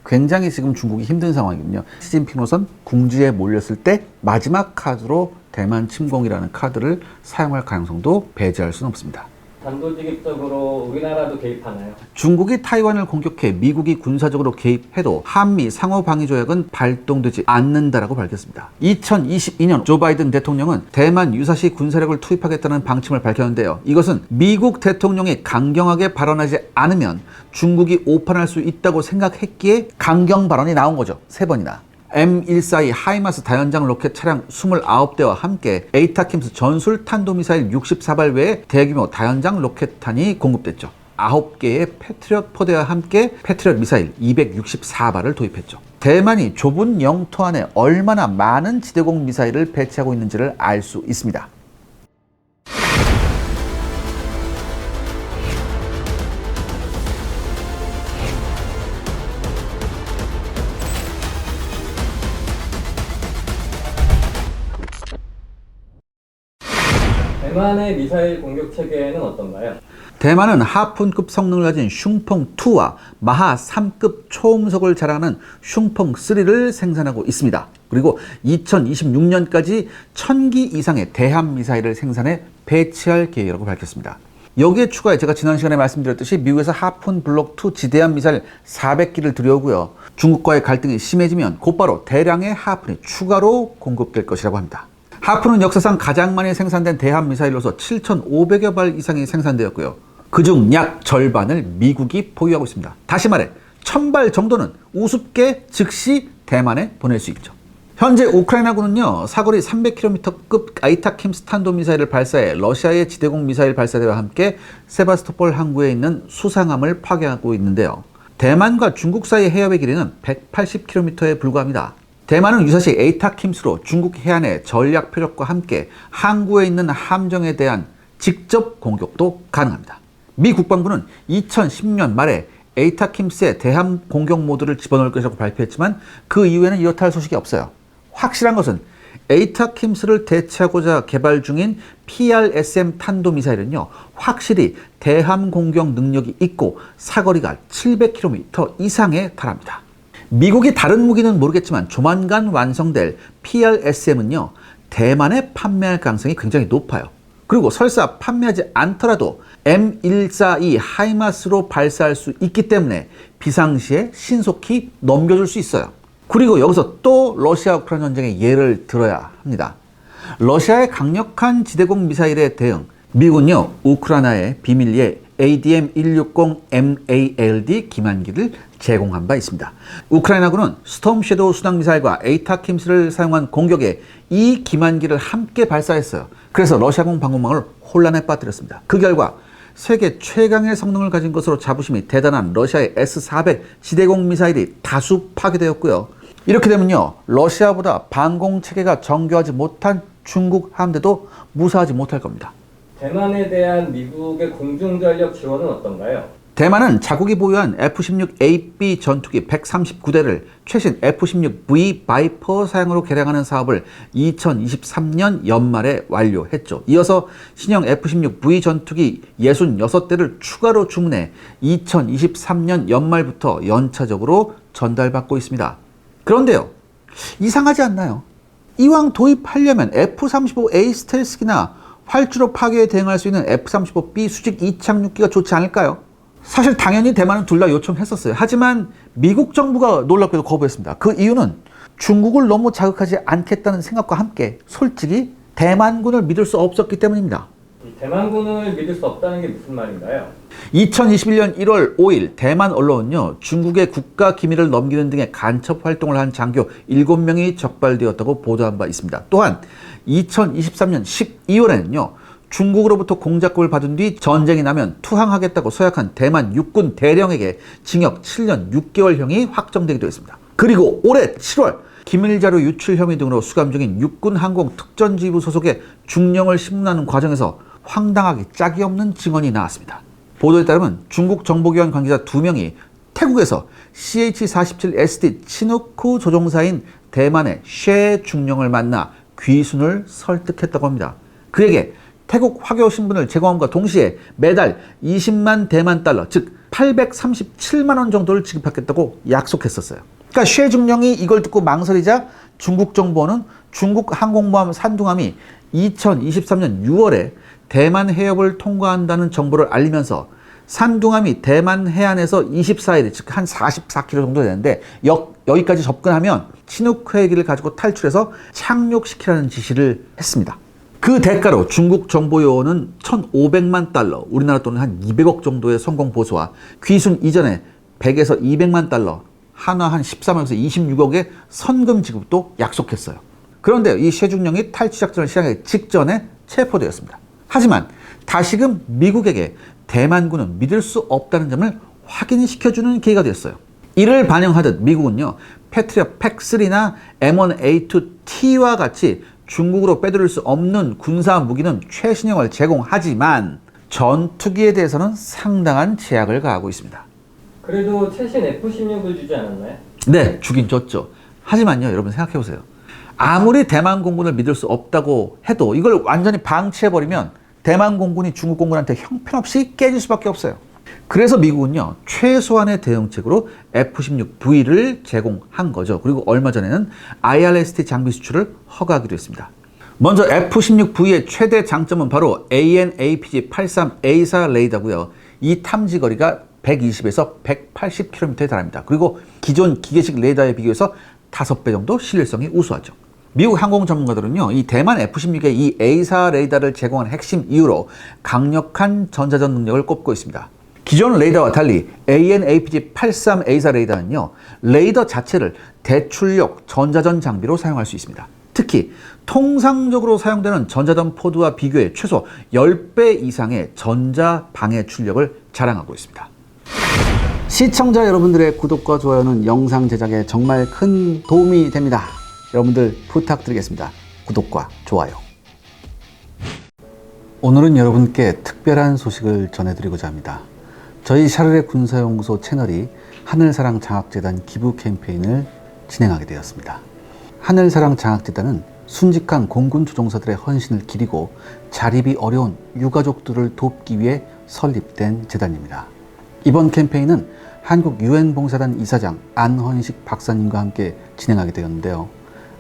굉장히 지금 중국이 힘든 상황이거든요. 시진핑 노선 궁지에 몰렸을 때 마지막 카드로 대만 침공이라는 카드를 사용할 가능성도 배제할 수는 없습니다. 단도직입적으로 우리나라도 개입하나요? 중국이 타이완을 공격해 미국이 군사적으로 개입해도 한미 상호방위조약은 발동되지 않는다라고 밝혔습니다. 2022년 조 바이든 대통령은 대만 유사시 군사력을 투입하겠다는 방침을 밝혔는데요. 이것은 미국 대통령이 강경하게 발언하지 않으면 중국이 오판할 수 있다고 생각했기에 강경 발언이 나온 거죠. 3번이나. M142 하이마스 다연장 로켓 차량 29대와 함께 에이타킴스 전술 탄도미사일 64발 외에 대규모 다연장 로켓탄이 공급됐죠. 9개의 패트리엇 포대와 함께 패트리엇 미사일 264발을 도입했죠. 대만이 좁은 영토 안에 얼마나 많은 지대공 미사일을 배치하고 있는지를 알 수 있습니다. 대만의 미사일 공격 체계는 어떤가요? 대만은 하푼급 성능을 가진 슝펑2와 마하 3급 초음속을 자랑하는 슝펑3를 생산하고 있습니다. 그리고 2026년까지 1000기 이상의 대함 미사일을 생산해 배치할 계획이라고 밝혔습니다. 여기에 추가해 제가 지난 시간에 말씀드렸듯이 미국에서 하푼 블록 2 지대함 미사일 400기를 들여오고요. 중국과의 갈등이 심해지면 곧바로 대량의 하푼이 추가로 공급될 것이라고 합니다. 하푼은 역사상 가장 많이 생산된 대함 미사일로서 7,500여 발 이상이 생산되었고요. 그중 약 절반을 미국이 보유하고 있습니다. 다시 말해 1000발 정도는 우습게 즉시 대만에 보낼 수 있죠. 현재 우크라이나군은요, 사거리 300km급 아이타킴스 탄도미사일을 발사해 러시아의 지대공 미사일 발사대와 함께 세바스토폴 항구에 있는 수상함을 파괴하고 있는데요. 대만과 중국 사이의 해협의 길이는 180km에 불과합니다. 대만은 유사시 에이타킴스로 중국 해안의 전략 표적과 함께 항구에 있는 함정에 대한 직접 공격도 가능합니다. 미 국방부는 2010년 말에 에이타킴스의 대함 공격 모드를 집어넣을 것이라고 발표했지만 그 이후에는 이렇다 할 소식이 없어요. 확실한 것은 에이타킴스를 대체하고자 개발 중인 PRSM 탄도미사일은요, 확실히 대함 공격 능력이 있고 사거리가 700km 이상에 달합니다. 미국이 다른 무기는 모르겠지만 조만간 완성될 PRSM은요, 대만에 판매할 가능성이 굉장히 높아요. 그리고 설사 판매하지 않더라도 M142 하이마스로 발사할 수 있기 때문에 비상시에 신속히 넘겨줄 수 있어요. 그리고 여기서 또 러시아 우크라이나 전쟁의 예를 들어야 합니다. 러시아의 강력한 지대공 미사일에 대응, 미국은요, 우크라이나에 비밀리에 ADM-160MALD 기만기를 제공한 바 있습니다. 우크라이나군은 스톰 섀도우 순항 미사일과 에이타킴스를 사용한 공격에 이 기만기를 함께 발사했어요. 그래서 러시아군 방공망을 혼란에 빠뜨렸습니다. 그 결과 세계 최강의 성능을 가진 것으로 자부심이 대단한 러시아의 S-400 지대공 미사일이 다수 파괴되었고요. 이렇게 되면요, 러시아보다 방공 체계가 정교하지 못한 중국 함대도 무사하지 못할 겁니다. 대만에 대한 미국의 공중전력 지원은 어떤가요? 대만은 자국이 보유한 F-16AB 전투기 139대를 최신 F-16V 바이퍼 사양으로 개량하는 사업을 2023년 연말에 완료했죠. 이어서 신형 F-16V 전투기 66대를 추가로 주문해 2023년 연말부터 연차적으로 전달받고 있습니다. 그런데요, 이상하지 않나요? 이왕 도입하려면 F-35A 스텔스기나 활주로 파괴에 대응할 수 있는 F-35B 수직 이착륙기가 좋지 않을까요? 사실 당연히 대만은 둘 다 요청했었어요. 하지만 미국 정부가 놀랍게도 거부했습니다. 그 이유는 중국을 너무 자극하지 않겠다는 생각과 함께 솔직히 대만군을 믿을 수 없었기 때문입니다. 대만군을 믿을 수 없다는 게 무슨 말인가요? 2021년 1월 5일 대만 언론은요, 중국의 국가 기밀을 넘기는 등의 간첩 활동을 한 장교 7명이 적발되었다고 보도한 바 있습니다. 또한 2023년 12월에는요, 중국으로부터 공작급을 받은 뒤 전쟁이 나면 투항하겠다고 서약한 대만 육군 대령에게 징역 7년 6개월형이 확정되기도 했습니다. 그리고 올해 7월 기밀자료 유출 혐의 등으로 수감 중인 육군항공특전지부 소속의 중령을 신문하는 과정에서 황당하게 짝이 없는 증언이 나왔습니다. 보도에 따르면 중국 정보기관 관계자 2명이 태국에서 CH-47SD 치누크 조종사인 대만의 쉐 중령을 만나 귀순을 설득했다고 합니다. 그에게 태국 화교 신분을 제공함과 동시에 매달 20만 대만 달러, 즉 837만 원 정도를 지급하겠다고 약속했었어요. 그러니까 쉐중령이 이걸 듣고 망설이자 중국 정부는 중국 항공모함 산둥함이 2023년 6월에 대만 해협을 통과한다는 정보를 알리면서 산둥함이 대만 해안에서 24일, 즉 한 44km 정도 되는데 여기까지 접근하면 치눅 헬기를 가지고 탈출해서 착륙시키라는 지시를 했습니다. 그 대가로 중국 정보요원은 1,500만 달러, 우리나라 돈은 한 200억 정도의 성공 보수와 귀순 이전에 100에서 200만 달러, 한화 한 13억에서 26억의 선금 지급도 약속했어요. 그런데 이 쉐중령이 탈취 작전을 시작하기 직전에 체포되었습니다. 하지만 다시금 미국에게 대만군은 믿을 수 없다는 점을 확인시켜주는 계기가 되었어요. 이를 반영하듯 미국은요, 패트리엇 팩3나 M1A2T와 같이 중국으로 빼돌릴 수 없는 군사 무기는 최신형을 제공하지만 전투기에 대해서는 상당한 제약을 가하고 있습니다. 그래도 최신 F-16을 주지 않았나요? 네, 주긴 줬죠. 하지만요, 여러분 생각해보세요. 아무리 대만 공군을 믿을 수 없다고 해도 이걸 완전히 방치해버리면 대만 공군이 중국 공군한테 형편없이 깨질 수밖에 없어요. 그래서 미국은요, 최소한의 대응책으로 F-16V를 제공한 거죠. 그리고 얼마 전에는 IRST 장비 수출을 허가하기도 했습니다. 먼저 F-16V의 최대 장점은 바로 AN/APG-83A4 레이더고요. 이 탐지 거리가 120에서 180km에 달합니다. 그리고 기존 기계식 레이더에 비교해서 5배 정도 신뢰성이 우수하죠. 미국 항공 전문가들은요, 이 대만 F-16의 이 A4 레이더를 제공한 핵심 이유로 강력한 전자전 능력을 꼽고 있습니다. 기존 레이더와 달리 AN/APG-83A4 레이더는요, 레이더 자체를 대출력 전자전 장비로 사용할 수 있습니다. 특히 통상적으로 사용되는 전자전 포드와 비교해 최소 10배 이상의 전자 방해 출력을 자랑하고 있습니다. 시청자 여러분들의 구독과 좋아요는 영상 제작에 정말 큰 도움이 됩니다. 여러분들 부탁드리겠습니다. 구독과 좋아요. 오늘은 여러분께 특별한 소식을 전해드리고자 합니다. 저희 샤르레 군사연구소 채널이 하늘사랑 장학재단 기부 캠페인을 진행하게 되었습니다. 하늘사랑 장학재단은 순직한 공군 조종사들의 헌신을 기리고 자립이 어려운 유가족들을 돕기 위해 설립된 재단입니다. 이번 캠페인은 한국 유엔봉사단 이사장 안헌식 박사님과 함께 진행하게 되었는데요.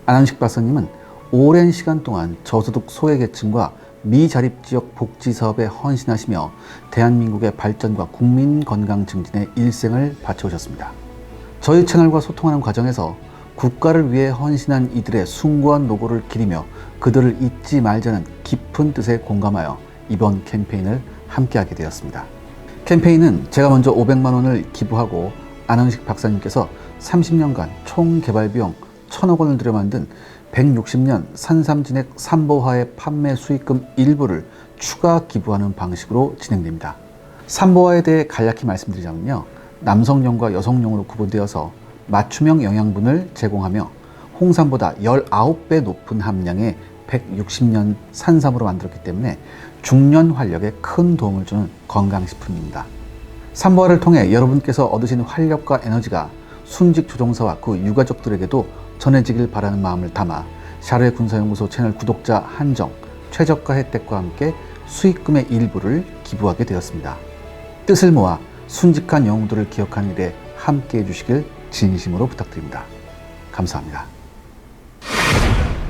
안헌식 박사님은 오랜 시간 동안 저소득 소외계층과 미자립지역 복지사업에 헌신하시며 대한민국의 발전과 국민 건강 증진에 일생을 바쳐오셨습니다. 저희 채널과 소통하는 과정에서 국가를 위해 헌신한 이들의 숭고한 노고를 기리며 그들을 잊지 말자는 깊은 뜻에 공감하여 이번 캠페인을 함께하게 되었습니다. 캠페인은 제가 먼저 500만 원을 기부하고 안헌식 박사님께서 30년간 총 개발 비용 1,000억 원을 들여 만든 160년 산삼진액 삼보화의 판매 수익금 일부를 추가 기부하는 방식으로 진행됩니다. 삼보화에 대해 간략히 말씀드리자면요, 남성용과 여성용으로 구분되어서 맞춤형 영양분을 제공하며 홍삼보다 19배 높은 함량의 160년 산삼으로 만들었기 때문에 중년 활력에 큰 도움을 주는 건강식품입니다. 삼보화를 통해 여러분께서 얻으신 활력과 에너지가 순직 조종사와 그 유가족들에게도 전해지길 바라는 마음을 담아 샤르레 군사연구소 채널 구독자 한정, 최저가 혜택과 함께 수익금의 일부를 기부하게 되었습니다. 뜻을 모아 순직한 영웅들을 기억하는 일에 함께 해주시길 진심으로 부탁드립니다. 감사합니다.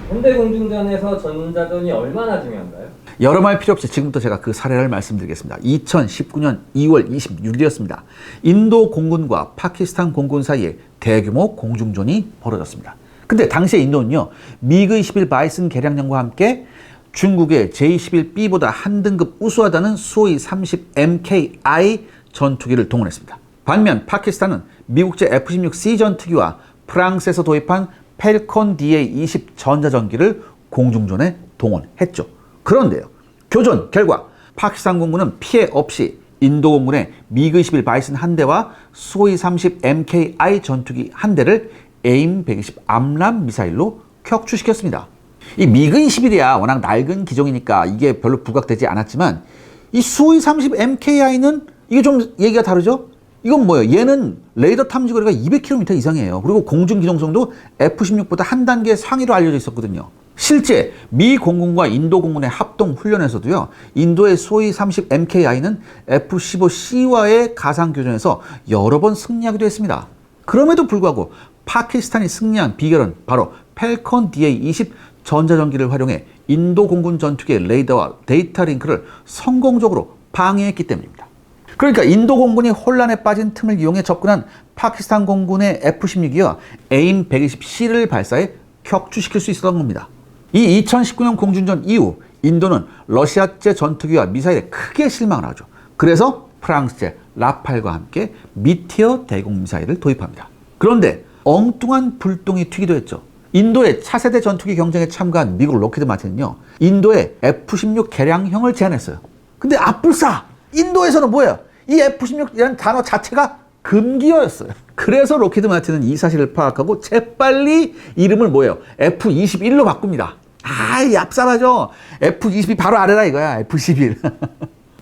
현대공중전에서 전자전이 얼마나 중요한가요? 여러 말 필요 없이 지금부터 제가 그 사례를 말씀드리겠습니다. 2019년 2월 26일이었습니다. 인도 공군과 파키스탄 공군 사이에 대규모 공중전이 벌어졌습니다. 근데 당시에 인도는요, 미그 21 바이슨 개량령과 함께 중국의 J-21B보다 한 등급 우수하다는 수호이 30 MKI 전투기를 동원했습니다. 반면 파키스탄은 미국제 F-16C 전투기와 프랑스에서 도입한 펠콘 DA-20 전자전기를 공중전에 동원했죠. 그런데요, 교전 결과 파키스탄 공군은 피해 없이 인도 공군의 미그 21 바이슨 한 대와 수호이 30 MKI 전투기 한 대를 에임 120 암람 미사일로 격추시켰습니다. 이 미그 21이야 워낙 낡은 기종이니까 이게 별로 부각되지 않았지만 이 수호이 30 MKI는 이게 좀 얘기가 다르죠? 이건 뭐예요? 얘는 레이더 탐지 거리가 200km 이상이에요. 그리고 공중 기동성도 F-16보다 한 단계 상위로 알려져 있었거든요. 실제 미 공군과 인도 공군의 합동 훈련에서도요, 인도의 소위 30 MKI는 F-15C와의 가상 교전에서 여러 번 승리하기도 했습니다. 그럼에도 불구하고 파키스탄이 승리한 비결은 바로 펠컨 DA-20 전자전기를 활용해 인도 공군 전투기의 레이더와 데이터 링크를 성공적으로 방해했기 때문입니다. 그러니까 인도 공군이 혼란에 빠진 틈을 이용해 접근한 파키스탄 공군의 F-16이와 AIM-120C를 발사해 격추시킬 수 있었던 겁니다. 이 2019년 공중전 이후 인도는 러시아제 전투기와 미사일에 크게 실망을 하죠. 그래서 프랑스제 라팔과 함께 미티어 대공 미사일을 도입합니다. 그런데 엉뚱한 불똥이 튀기도 했죠. 인도의 차세대 전투기 경쟁에 참가한 미국 로키드 마틴은요, 인도에 F-16 개량형을 제안했어요. 근데 앞불싸! 인도에서는 뭐예요? 이 F-16이라는 단어 자체가 금기어였어요. 그래서 로키드 마틴은 이 사실을 파악하고 재빨리 이름을 뭐예요? F-21로 바꿉니다. 얍삽하죠? F-22 바로 아래라 이거야. F-11.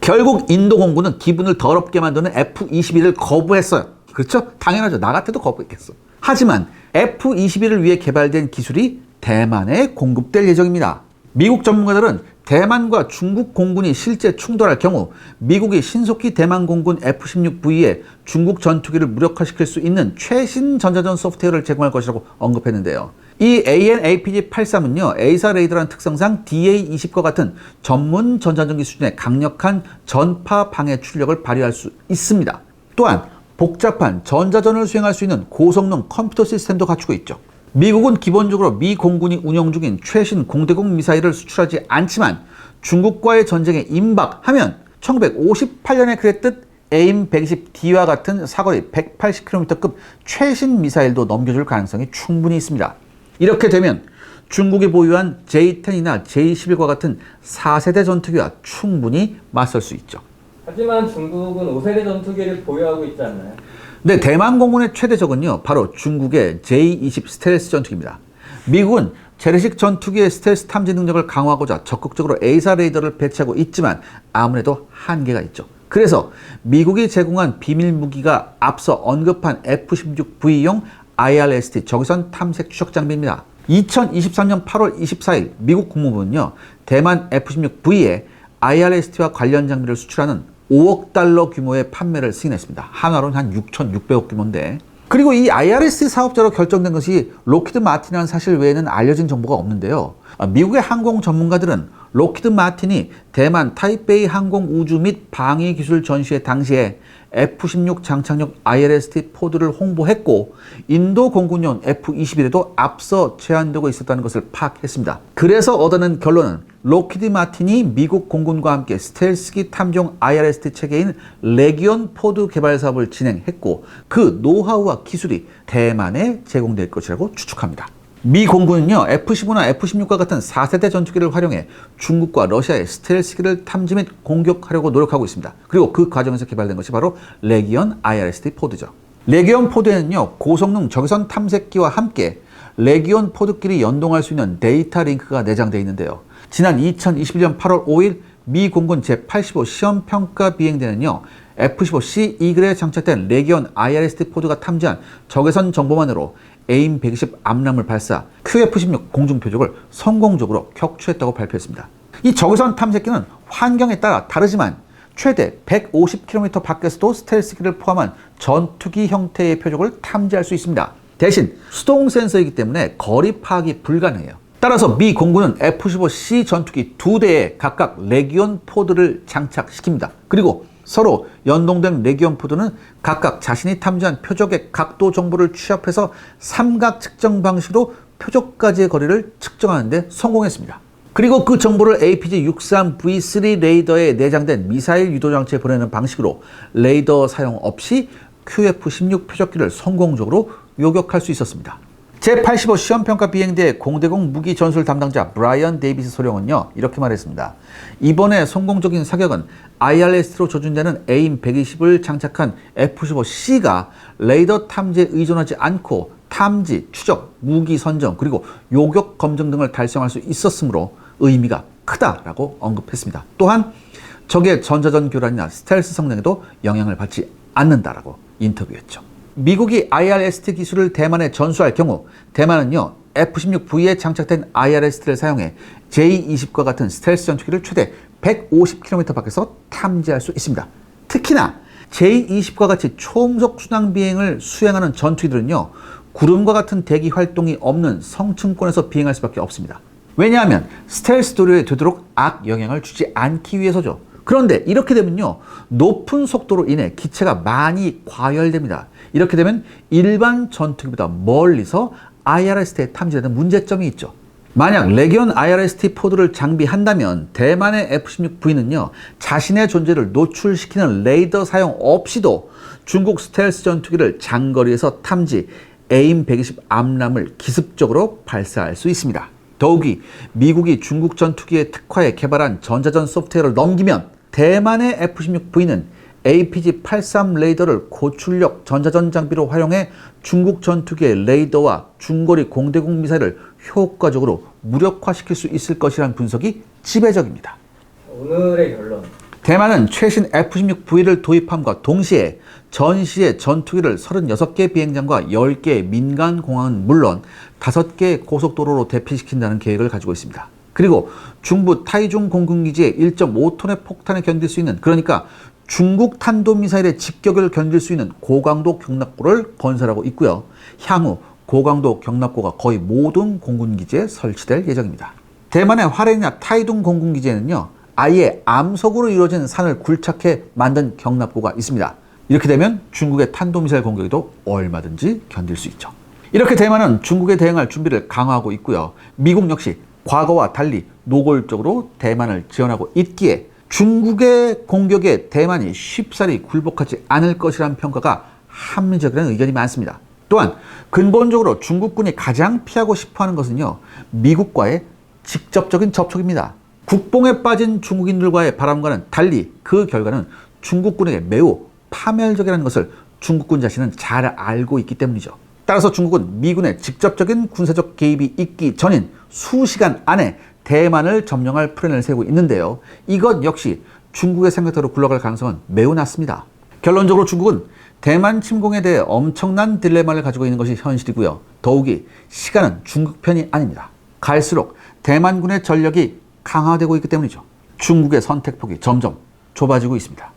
결국 인도 공군은 기분을 더럽게 만드는 F-21을 거부했어요. 그렇죠? 당연하죠. 나 같아도 거부했겠어. 하지만 F-21을 위해 개발된 기술이 대만에 공급될 예정입니다. 미국 전문가들은 대만과 중국 공군이 실제 충돌할 경우 미국이 신속히 대만 공군 F-16V에 중국 전투기를 무력화시킬 수 있는 최신 전자전 소프트웨어를 제공할 것이라고 언급했는데요. 이 AN/APG-83은요, A사 레이더라는 특성상 DA-20과 같은 전문 전자전기 수준의 강력한 전파 방해 출력을 발휘할 수 있습니다. 또한 복잡한 전자전을 수행할 수 있는 고성능 컴퓨터 시스템도 갖추고 있죠. 미국은 기본적으로 미 공군이 운영 중인 최신 공대공 미사일을 수출하지 않지만 중국과의 전쟁에 임박하면 1958년에 그랬듯 AIM-120D와 같은 사거리 180km급 최신 미사일도 넘겨줄 가능성이 충분히 있습니다. 이렇게 되면 중국이 보유한 J-10이나 J-11과 같은 4세대 전투기와 충분히 맞설 수 있죠. 하지만 중국은 5세대 전투기를 보유하고 있지 않나요? 네, 대만 공군의 최대 적은요, 바로 중국의 J-20 스텔스 전투기입니다. 미국은 재래식 전투기의 스텔스 탐지 능력을 강화하고자 적극적으로 A사 레이더를 배치하고 있지만 아무래도 한계가 있죠. 그래서 미국이 제공한 비밀 무기가 앞서 언급한 F-16V용 IRST 적외선 탐색 추적 장비입니다. 2023년 8월 24일 미국 국무부는요, 대만 F-16V에 IRST와 관련 장비를 수출하는 5억 달러 규모의 판매를 승인했습니다. 한화로는 한 6,600억 규모인데. 그리고 이 IRST 사업자로 결정된 것이 로키드 마틴이라는 사실 외에는 알려진 정보가 없는데요. 미국의 항공 전문가들은 로키드 마틴이 대만 타이베이 항공 우주 및 방위 기술 전시회 당시에 F-16 장착용 IRST 포드를 홍보했고 인도 공군용 F-21에도 앞서 제한되고 있었다는 것을 파악했습니다. 그래서 얻어낸 결론은 로키드 마틴이 미국 공군과 함께 스텔스기 탐정 IRST 체계인 레기온 포드 개발 사업을 진행했고 그 노하우와 기술이 대만에 제공될 것이라고 추측합니다. 미 공군은요, F-15나 F-16과 같은 4세대 전투기를 활용해 중국과 러시아의 스텔스기를 탐지 및 공격하려고 노력하고 있습니다. 그리고 그 과정에서 개발된 것이 바로 레기온 IRST 포드죠. 레기온 포드에는요, 고성능 적외선 탐색기와 함께 레기온 포드끼리 연동할 수 있는 데이터 링크가 내장되어 있는데요. 지난 2021년 8월 5일 미 공군 제85 시험평가 비행대는요, F-15C 이글에 장착된 레기온 IRST 포드가 탐지한 적외선 정보만으로 AIM-120 암람을 발사, QF-16 공중표적을 성공적으로 격추했다고 발표했습니다. 이 적외선 탐색기는 환경에 따라 다르지만 최대 150km 밖에서도 스텔스기를 포함한 전투기 형태의 표적을 탐지할 수 있습니다. 대신 수동 센서이기 때문에 거리 파악이 불가능해요. 따라서 미 공군은 F-15C 전투기 2대에 각각 레기온 포드를 장착시킵니다. 그리고 서로 연동된 레기온 포드는 각각 자신이 탐지한 표적의 각도 정보를 취합해서 삼각 측정 방식으로 표적까지의 거리를 측정하는 데 성공했습니다. 그리고 그 정보를 APG-63V3 레이더에 내장된 미사일 유도 장치에 보내는 방식으로 레이더 사용 없이 QF-16 표적기를 성공적으로 요격할 수 있었습니다. 제85 시험평가 비행대 공대공 무기 전술 담당자 브라이언 데이비스 소령은요, 이렇게 말했습니다. 이번에 성공적인 사격은 IRST로 조준되는 AIM-120을 장착한 F-15C가 레이더 탐지에 의존하지 않고 탐지, 추적, 무기 선정, 그리고 요격 검증 등을 달성할 수 있었으므로 의미가 크다라고 언급했습니다. 또한 적의 전자전 교란이나 스텔스 성능에도 영향을 받지 않는다라고 인터뷰했죠. 미국이 IRST 기술을 대만에 전수할 경우 대만은요 F-16V에 장착된 IRST를 사용해 J-20과 같은 스텔스 전투기를 최대 150km 밖에서 탐지할 수 있습니다. 특히나 J-20과 같이 초음속 순항 비행을 수행하는 전투기들은요 구름과 같은 대기 활동이 없는 성층권에서 비행할 수밖에 없습니다. 왜냐하면 스텔스 도료에 되도록 악영향을 주지 않기 위해서죠. 그런데 이렇게 되면요 높은 속도로 인해 기체가 많이 과열됩니다. 이렇게 되면 일반 전투기보다 멀리서 IRST에 탐지되는 문제점이 있죠. 만약 레기온 IRST 포드를 장비한다면 대만의 F-16V는요 자신의 존재를 노출시키는 레이더 사용 없이도 중국 스텔스 전투기를 장거리에서 탐지 AIM-120 암람을 기습적으로 발사할 수 있습니다. 더욱이 미국이 중국 전투기의 특화에 개발한 전자전 소프트웨어를 넘기면 대만의 F-16V는 APG-83 레이더를 고출력 전자전 장비로 활용해 중국 전투기의 레이더와 중거리 공대공 미사일을 효과적으로 무력화시킬 수 있을 것이라는 분석이 지배적입니다. 오늘의 결론. 대만은 최신 F-16V를 도입함과 동시에 전시의 전투기를 36개 비행장과 10개의 민간공항은 물론 5개의 고속도로로 대피시킨다는 계획을 가지고 있습니다. 그리고 중부 타이중 공군기지에 1.5톤의 폭탄을 견딜 수 있는, 그러니까 중국 탄도미사일의 직격을 견딜 수 있는 고강도 경납고를 건설하고 있고요. 향후 고강도 경납고가 거의 모든 공군기지에 설치될 예정입니다. 대만의 화롄야 타이둥 공군기지에는요 아예 암석으로 이루어진 산을 굴착해 만든 경납고가 있습니다. 이렇게 되면 중국의 탄도미사일 공격에도 얼마든지 견딜 수 있죠. 이렇게 대만은 중국에 대응할 준비를 강화하고 있고요. 미국 역시 과거와 달리 노골적으로 대만을 지원하고 있기에 중국의 공격에 대만이 쉽사리 굴복하지 않을 것이라는 평가가 합리적이라는 의견이 많습니다. 또한 근본적으로 중국군이 가장 피하고 싶어하는 것은요 미국과의 직접적인 접촉입니다. 국뽕에 빠진 중국인들과의 바람과는 달리 그 결과는 중국군에게 매우 파멸적이라는 것을 중국군 자신은 잘 알고 있기 때문이죠. 따라서 중국은 미군의 직접적인 군사적 개입이 있기 전인 수시간 안에 대만을 점령할 플랜을 세우고 있는데요. 이것 역시 중국의 생각대로 굴러갈 가능성은 매우 낮습니다. 결론적으로 중국은 대만 침공에 대해 엄청난 딜레마를 가지고 있는 것이 현실이고요. 더욱이 시간은 중국 편이 아닙니다. 갈수록 대만군의 전력이 강화되고 있기 때문이죠. 중국의 선택폭이 점점 좁아지고 있습니다.